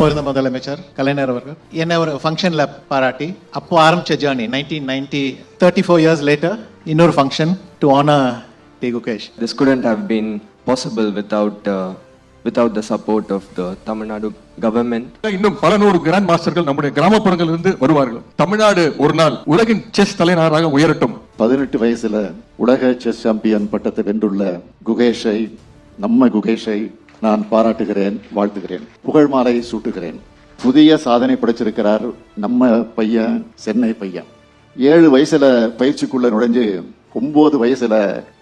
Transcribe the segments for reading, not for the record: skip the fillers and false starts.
அப்போ இருந்த முதலமைச்சர் கலைஞர் அவர்கள் என்ன ஒரு ஃபங்க்ஷன்ல பாராட்டி அப்போ ஆரம்பிச்ச ஜேர்னி 1990 34 years later இன்னொரு function to honour D Gukesh. This couldn't have been possible without the support of the Tamil Nadu government. இன்னும் பல நூறு கிராண்ட் மாஸ்டர்கள் நம்முடைய கிராமப்புறங்களிலிருந்து வருவார்கள். தமிழ்நாடு ஒரு நாள் உலகின் செஸ் தலைநகராக உயரட்டும். 18 வயசுல உலக செஸ் சாம்பியன் பட்டத்தை வென்றுள்ள குகேஷை, நம்ம குகேஷை நான் பாராட்டுகிறேன், வாழ்த்துகிறேன், புகழ் மாலை சூட்டுகிறேன். புதிய சாதனை படைச்சிருக்கிறார் நம்ம பையன், சென்னை பையன். 7 வயசுல பயிற்சிக்குள்ள நுழைஞ்சு 9 வயசுல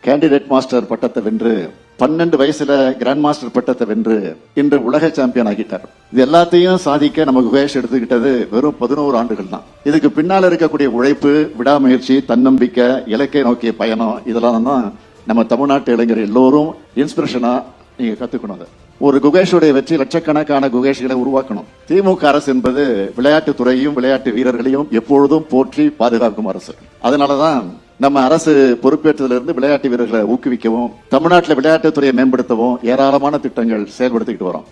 கேண்டிடேட் மாஸ்டர் பட்டத்தை வென்று 12 வயசுல கிராண்ட் மாஸ்டர் பட்டத்தை வென்று இன்று உலக சாம்பியன் ஆகிட்டார். இது எல்லாத்தையும் சாதிக்க நம்ம குகேஷ் எடுத்துக்கிட்டது வெறும் 11 ஆண்டுகள் தான். இதுக்கு பின்னால இருக்கக்கூடிய உழைப்பு, விடாமுயற்சி, தன்னம்பிக்கை, இலக்கை நோக்கிய பயணம், இதெல்லாம் தான் நம்ம தமிழ்நாட்டு இளைஞர் எல்லோரும் இன்ஸ்பிரேஷனா நீங்க கத்துக்கணும். ஒரு குகேஷுடைய வெற்றி லட்சக்கணக்கான குகேஷ்களை உருவாக்கணும். திமுக அரசு என்பது விளையாட்டு துறையும் விளையாட்டு வீரர்களையும் எப்பொழுதும் போற்றி பாதுகாக்கும் அரசு. அதனாலதான் நம்ம அரசு பொறுப்பேற்றதிலிருந்து விளையாட்டு வீரர்களை ஊக்குவிக்கவும், தமிழ்நாட்டில் விளையாட்டுத்துறையை மேம்படுத்தவும் ஏராளமான திட்டங்கள் செயல்படுத்திக்கிட்டு வரோம்.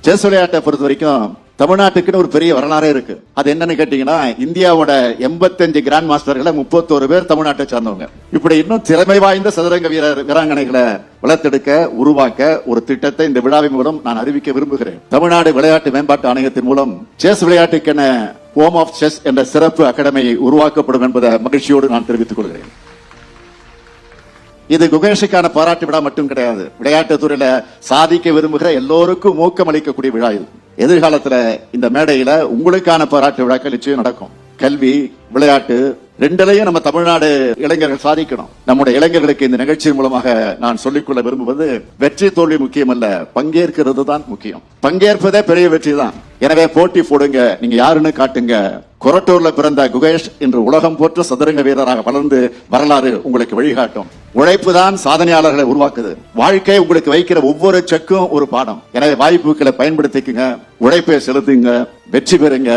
செஸ் விளையாட்டை பொறுத்த வரைக்கும் தமிழ்நாட்டுக்குன்னு ஒரு பெரிய வரலாறே இருக்கு. அது என்னன்னு கேட்டீங்கன்னா, இந்தியாவோட 85 கிராண்ட் மாஸ்டர்களை 31 பேர் தமிழ்நாட்டை சார்ந்தவங்க. இப்படி இன்னும் திறமை வாய்ந்த சதுரங்க வீராங்கனைகளை வளர்த்தெடுக்க, உருவாக்க ஒரு திட்டத்தை இந்த விழாவின் மூலம் நான் அறிவிக்க விரும்புகிறேன். தமிழ்நாடு விளையாட்டு மேம்பாட்டு ஆணையத்தின் மூலம் செஸ் விளையாட்டுக்கென ஹோம் ஆஃப் செஸ் என்ற சிறப்பு அகாடமி உருவாக்கப்படும் என்பதை மகிழ்ச்சியோடு நான் தெரிவித்துக் கொள்கிறேன். இது குகேஷுக்கான பாராட்டு விழா மட்டும் கிடையாது, விளையாட்டு துறையில சாதிக்க விரும்புகிற எல்லோருக்கும் ஊக்கம் அளிக்கக்கூடிய விழா இது. எதிர்காலத்துல இந்த மேடையில உங்களுக்கான பாராட்டு விழாக்கள் நிச்சயம் நடக்கும். கல்வி, விளையாட்டு ரெண்டிலையும் நம்ம தமிழ்நாடு இளைஞர்கள் சாதிக்கணும். நம்முடைய இளைஞர்களுக்கு இந்த நிகழ்ச்சியின் மூலமாக நான் சொல்லிக்கொள்ள விரும்புவது, வெற்றி தோல்வி முக்கியம் அல்ல, பங்கேற்கிறது தான் முக்கியம். பங்கேற்பதே பெரிய வெற்றி தான். எனவே போட்டி போடுங்க, நீங்க யாருன்னு காட்டுங்க. கொரட்டூர்ல பிறந்த குகேஷ் இன்று உலகம் போற்ற சதுரங்க வீரராக வளர்ந்து வரலாறு உங்களுக்கு வழிகாட்டும். உழைப்பு தான் சாதனையாளர்களை உருவாக்குது. வாழ்க்கை உங்களுக்கு வைக்கிற ஒவ்வொரு செக்கும் ஒரு பாடம். எனவே வாய்ப்புகளை பயன்படுத்திக்குங்க, உழைப்பை செலுத்துங்க, வெற்றி பெறுங்க.